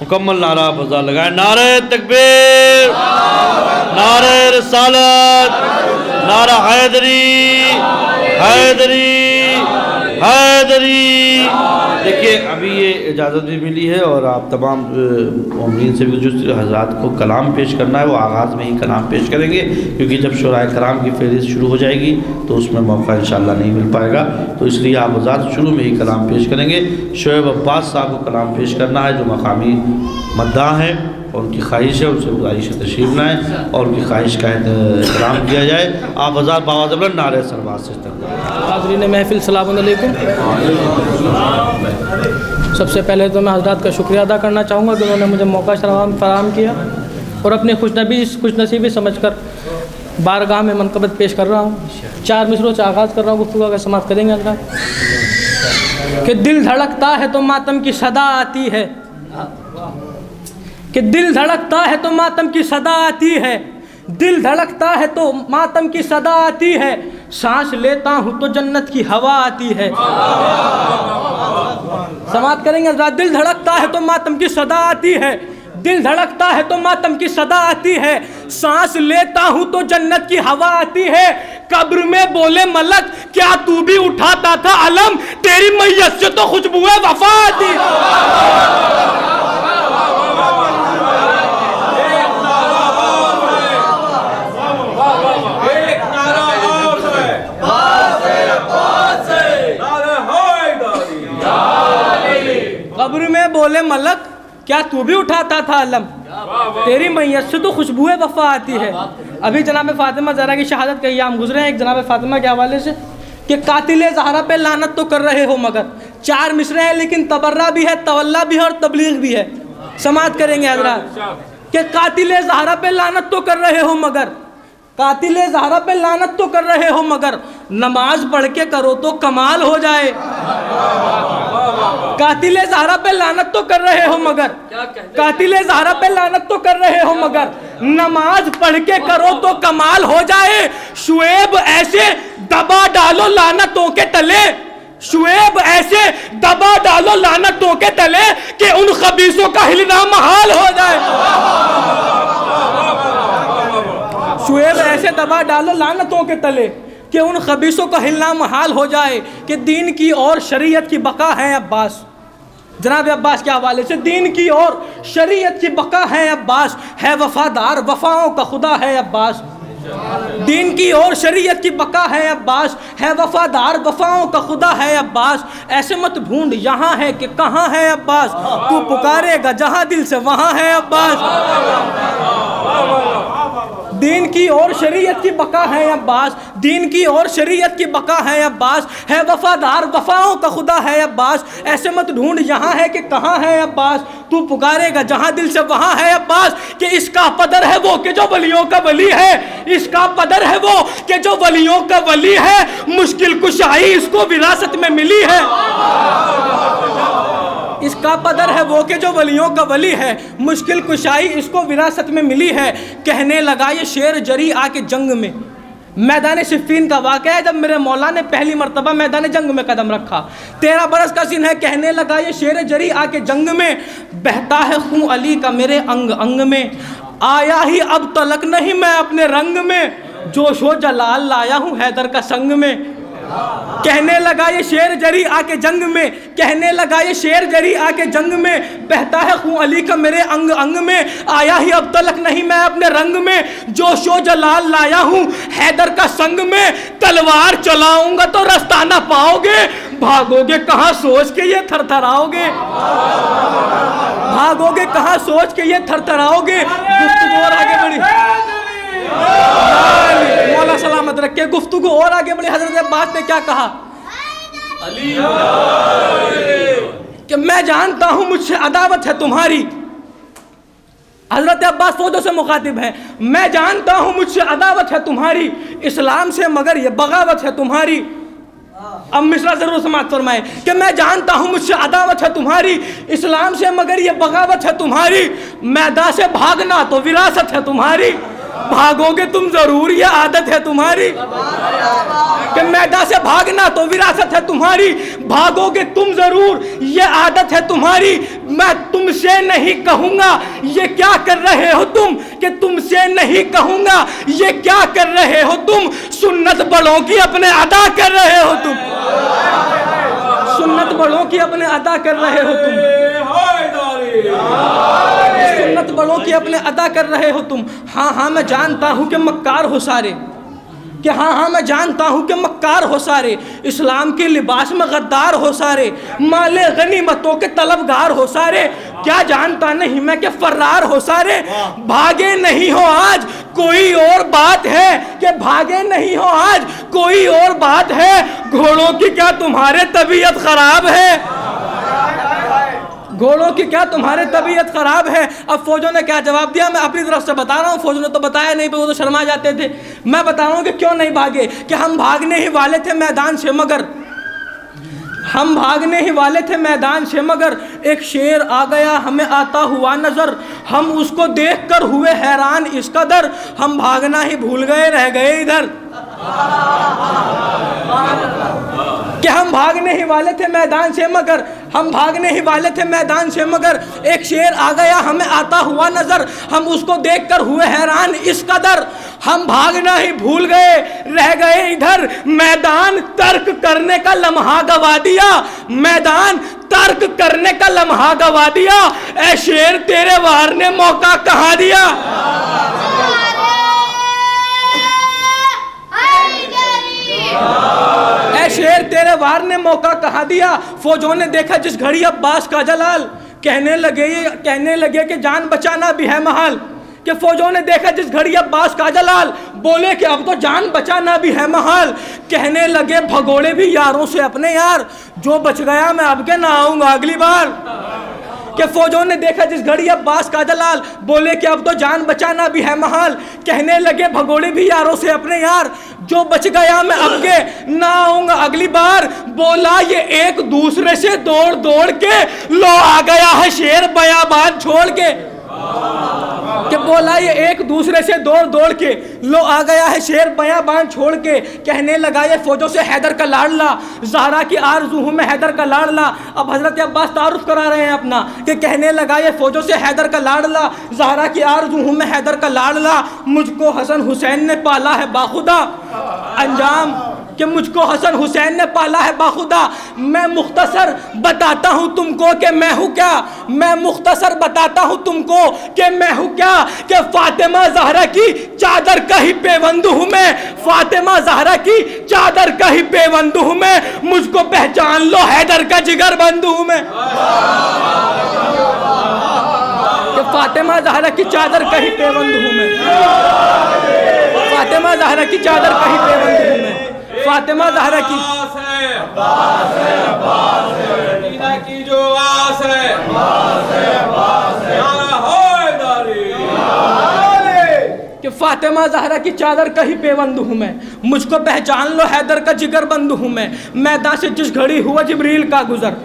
مکمل نعرہ بازار لگائیں. نعرہ تکبیر، نعرہ رسالت، نعرہ حیدری حیدری حیدری. دیکھیے ابھی یہ اجازت بھی ملی ہے اور آپ تمام مومنین سے بھی جو حضرات کو کلام پیش کرنا ہے وہ آغاز میں ہی کلام پیش کریں گے، کیونکہ جب شورائے کرام کی فہرست شروع ہو جائے گی تو اس میں موقع انشاءاللہ نہیں مل پائے گا. تو اس لیے آپ حضرات شروع میں ہی کلام پیش کریں گے. شعیب عباس صاحب کو کلام پیش کرنا ہے جو مقامی مداح ہیں، اور ان کی خواہش ہے ان سے گزارش تشریف لائیں اور ان کی خواہش کا احترام کیا جائے. آپ حضرات بآواز بلند نعرہ سربراز سے حاضرین محفل السلام علیکم. سب سے پہلے تو میں حضرات کا شکریہ ادا کرنا چاہوں گا کہ انہوں نے مجھے موقع فراہم کیا اور اپنی خوش نصیبی سمجھ کر بارگاہ میں منقبت پیش کر رہا ہوں. 4 مصروں سے آغاز کر رہا ہوں، گفتگو کا سماعت کریں گے حضرات. کہ دل دھڑکتا ہے تو ماتم کی صدا آتی ہے، کہ دل دھڑکتا ہے تو ماتم کی صدا آتی ہے، دل دھڑکتا ہے تو ماتم کی صدا آتی ہے، سانس لیتا ہوں تو جنت کی ہوا آتی ہے. سماعت کریں گے حضرات. دل دھڑکتا ہے تو ماتم کی صدا آتی ہے، دل دھڑکتا ہے تو ماتم کی صدا آتی ہے، سانس لیتا ہوں تو جنت کی ہوا آتی ہے. قبر میں بولے ملک کیا تو بھی اٹھاتا تھا علم، تیری میت سے تو خوشبو وفا آتی. قبر میں بولے ملک کیا تو بھی اٹھاتا تھا علم، تیری میت سے تو خوشبو وفا آتی ہے. ابھی جناب فاطمہ زہرا کی شہادت کے ایام گزرے ہیں. ایک جناب فاطمہ کے حوالے سے کہ قاتل زہرا پہ لعنت تو کر رہے ہو مگر، 4 مصرے ہیں لیکن تبرہ بھی ہے، تولا بھی ہے اور تبلیغ بھی ہے. سماعت کریں گے حضرات. کہ قاتل زہرا پہ لعنت تو کر رہے ہو مگر، قاتل زہرا پہ لعنت تو کر رہے ہو مگر، نماز پڑھ کے کرو تو کمال ہو جائے. قاتل زہرا پہ لعنت تو کر رہے ہو مگر، قاتل زہرا پہ لعنت تو کر رہے ہو مگر، نماز پڑھ کے کرو تو کمال ہو جائے. شعیب ایسے دبا ڈالو لعنتوں کے تلے، شعیب ایسے دبا ڈالو لعنتوں کے تلے کہ ان خبیثوں کا ہلنا محال ہو جائے. شعیب ایسے دبا ڈالو لعنتوں کے تلے کہ ان خبیثوں کا ہلنا محال ہو جائے. کہ دین کی اور شریعت کی بقا ہے عباس. جناب عباس کے حوالے سے دین کی اور شریعت کی بقا ہے عباس، ہے وفادار وفاؤں کا خدا ہے عباس. دین کی اور شریعت کی بقا ہے عباس، ہے وفادار وفاؤں کا خدا ہے عباس. ایسے مت ڈھونڈ یہاں ہے کہ کہاں ہے عباس، تو پکارے گا جہاں دل سے وہاں ہے عباس. دین کی اور شریعت کی بقا ہے عباس، دین کی اور شریعت کی بقا ہے عباس، ہے وفادار وفاؤں کا خدا ہے عباس. ایسے مت ڈھونڈ یہاں ہے کہ کہاں ہے عباس، تو پکارے گا جہاں دل سے وہاں ہے عباس. کہ اس کا پدر ہے وہ کہ جو ولیوں کا ولی ہے، اس کا پدر ہے وہ کہ جو ولیوں کا ولی ہے، مشکل کشائی اس کو وراثت میں ملی ہے. اس کا پدر ہے وہ کہ جو ولیوں کا ولی ہے، مشکل کشائی اس کو وراثت میں ملی ہے. کہنے لگا یہ شیر جری آ کے جنگ میں، میدان صفین کا واقعہ ہے جب میرے مولا نے پہلی مرتبہ میدان جنگ میں قدم رکھا. 13 برس کا سن ہے. کہنے لگا یہ شیر جری آ کے جنگ میں، بہتا ہے خون علی کا میرے انگ انگ میں، آیا ہی اب تلک نہیں میں اپنے رنگ میں، جوش و جلال لایا ہوں حیدر کا سنگ میں. کہنے لگا یہ شیر جری آ کے جنگ میں، کہنے لگا یہ شیر جری آ کے جنگ میں، بہتا ہے خون علی کا میرے انگ انگ میں، آیا ہی اب تلک نہیں میں اپنے رنگ میں، جوش و جلال لایا ہوں حیدر کا سنگ میں. تلوار چلاؤں گا تو رستہ نہ پاؤ گے، بھاگو گے کہاں سوچ کے یہ تھر تھراؤ گے، بھاگو گے کہاں سوچ کے یہ تھر تھراؤ گے. گفتگو اور آگے بڑھی، مولا سلامت رکھے. گفتگو اور آگے بڑھی. حضرت عباس نے کیا کہا کہ میں جانتا ہوں مجھ سے عداوت ہے تمہاری. حضرت عباس فوجوں سے مخاطب ہے. میں جانتا ہوں مجھ سے عداوت ہے تمہاری، اسلام سے مگر یہ بغاوت ہے تمہاری. اب مصرع ضرور سماعت فرمائے کہ میں جانتا ہوں مجھ سے عداوت ہے تمہاری، اسلام سے مگر یہ بغاوت ہے تمہاری، میدان سے بھاگنا تو وراثت ہے تمہاری. भागोगे तुम जरूर, ये आदत है तुम्हारी कि मैदान से भागना तो विरासत है तुम्हारी। भागोगे तुम जरूर, ये आदत है तुम्हारी। मैं तुमसे नहीं कहूंगा ये क्या कर रहे हो तुम, कि तुमसे नहीं कहूंगा ये क्या कर रहे हो तुम। सुन्नत बड़ों की अपने अदा कर रहे हो तुम, सुन्नत बड़ों की अपने अदा कर रहे हो तुम, सुन्नत बड़ों की अपने अदा कर रहे हो तुम। हाँ हाँ मैं जानता हूँ कि मक्कार हो सारे, कि हाँ हाँ मैं जानता हूँ कि मक्कार हो सारे। इस्लाम के लिबास में गद्दार हो सारे, माले गनीमतों के तलबगार हो सारे। क्या जानता नहीं मैं कि फर्रार हो सारे। भागे नहीं हो आज कोई और बात है, कि भागे नहीं हो आज कोई और बात है। घोड़ों की क्या तुम्हारे तबीयत खराब है, घोड़ों की क्या तुम्हारे तबीयत खराब है। अब फौजों ने क्या जवाब दिया, मैं अपनी तरफ से बता रहा हूँ, फौजों ने तो बताया नहीं, पर वो तो शर्मा जाते थे। मैं बता रहा हूँ कि क्यों नहीं भागे, कि हम भागने ही वाले थे मैदान से, मगर हम भागने ही वाले थे मैदान से, मगर एक शेर आ गया हमें आता हुआ नजर। हम उसको देखकर हुए हैरान इस कदर, हम भागना ही भूल गए रह गए इधर। कि हम भागने ही वाले थे मैदान से, मगर हम भागने ही वाले थे मैदान से, मगर एक शेर आ गया हमें आता हुआ नजर। हम उसको देखकर हुए हैरान इस कदर, हम भागना ही भूल गए रह गए इधर। मैदान तर्क करने का लम्हा गवा दिया, मैदान तर्क करने का लम्हा गवा दिया। ऐ शेर तेरे वार ने मौका कहाँ दिया। ऐ शेर तेरे वार ने मौका कहाँ दिया। फौजों ने देखा जिस घड़ी अब्बास का जलाल, कहने लगे कि जान बचाना भी है महाल। कि फौजों ने देखा जिस घड़ी अब्बास का जलाल, बोले कि अब तो जान बचाना भी है महाल। कहने लगे भगोड़े भी यारों से अपने यार, जो बच गया मैं अब के ना आऊंगा अगली बार। कि फौजों ने देखा जिस घड़ी अब्बास का जलाल, बोले कि अब तो जान बचाना भी है महाल। कहने लगे भगोड़े भी यारों से अपने यार, जो बच गया मैं अब के ना आऊंगा अगली बार। बोला ये एक दूसरे से दौड़ दौड़ के, लो आ गया है शेर बयाबान छोड़ के। कि बोला ये एक दूसरे से दौड़ दौड़ के, लो आ गया है शेर बयाबान छोड़ के। कहने लगा ये फौजों से हैदर का लाडला, ज़हरा की आरज़ू हूँ मैं हैदर का लाडला। अब हज़रत अब्बास तारुफ करा रहे हैं अपना, कि कहने लगा ये फौजों से हैदर का लाडला, ज़हरा की आरज़ू हूँ मैं हैदर का लाडला। मुझको हसन हुसैन ने पाला है बाखुदा अंजाम, कि मुझको हसन हुसैन ने पाला है बाखुदा। मैं मुख्तसर बताता हूँ तुमको कि मैं हूँ क्या, मैं मुख्तसर बताता हूँ तुमको कि मैं हूँ क्या। कि फातिमा ज़हरा की चादर का ही पेवंद हूँ मैं, फातिमा ज़हरा की चादर का ही पेवंद हूँ मैं। मुझको पहचान लो हैदर का जिगर बंद हूँ मैं। कि फातिमा ज़हरा की चादर का ही पेवंद हूँ मैं, फातिमा ज़हरा की चादर का ही पेवंद हूँ मैं। फातिमा ज़हरा की की जो आस है, कि फातिमा ज़हरा की चादर का ही पेवंद हूँ मैं। मुझको पहचान लो हैदर का जिगर बंद हूँ मैं। मैदान से जिस घड़ी हुआ जिब्रील का गुजर,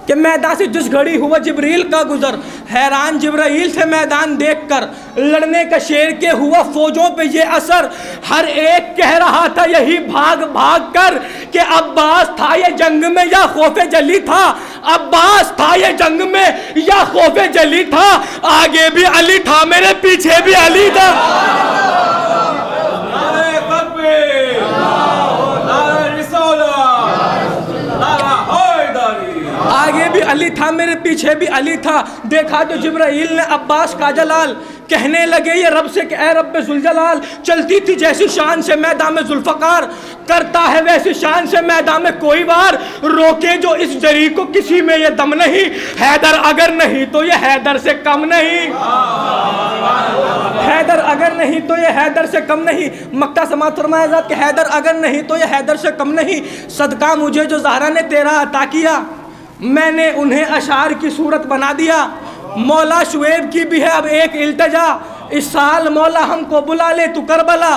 कि मैदान से जिस घड़ी हुआ जिब्रील का गुजर। हैरान जिब्राइल थे मैदान देखकर, लड़ने का शेर के हुआ फौजों पे ये असर। हर एक कह रहा था यही भाग भाग कर, कि अब्बास था ये जंग में या खौफे जली था, अब्बास था ये जंग में या खौफे जली था। आगे भी अली था मेरे पीछे भी अली था। आगे भी अली था मेरे पीछे भी अली था। देखा जो जिब्राइल ने अब्बास का जलाल, कहने लगे ये रब से कि ऐ रब्बे ज़ुलजलाल। चलती थी जैसी शान से मैदान में जुल्फ़कार, करता है वैसी शान से मैदान में कोई वार। रोके जो इस जरी को किसी में ये दम नहीं, हैदर अगर नहीं तो ये हैदर से कम नहीं, हैदर अगर नहीं तो ये हैदर से कम नहीं। मक्का समात फरमाया जात कि हैदर अगर नहीं तो ये हैदर से कम नहीं। सदका मुझे जो ज़हरा ने तेरा अता किया, मैंने उन्हें अशार की सूरत बना दिया। मौला शुएब की भी है अब एक इल्तजा, इस साल मौला हमको बुला ले तू करबला।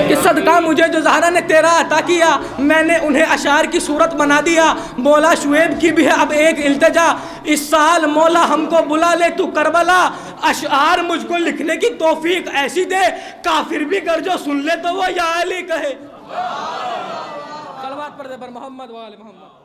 कि सदका मुझे जो ज़हरा ने तेरा अता किया, मैंने उन्हें अशार की सूरत बना दिया। मौला शुएब की भी है अब एक इल्तजा, इस साल मौला हमको बुला ले तू करबला। اشعار مجھ کو لکھنے کی توفیق ایسی دے، کافر بھی کر جو سن لے تو وہ یا علی کہے۔ صلوات پڑھ دے پر محمد و آل محمد۔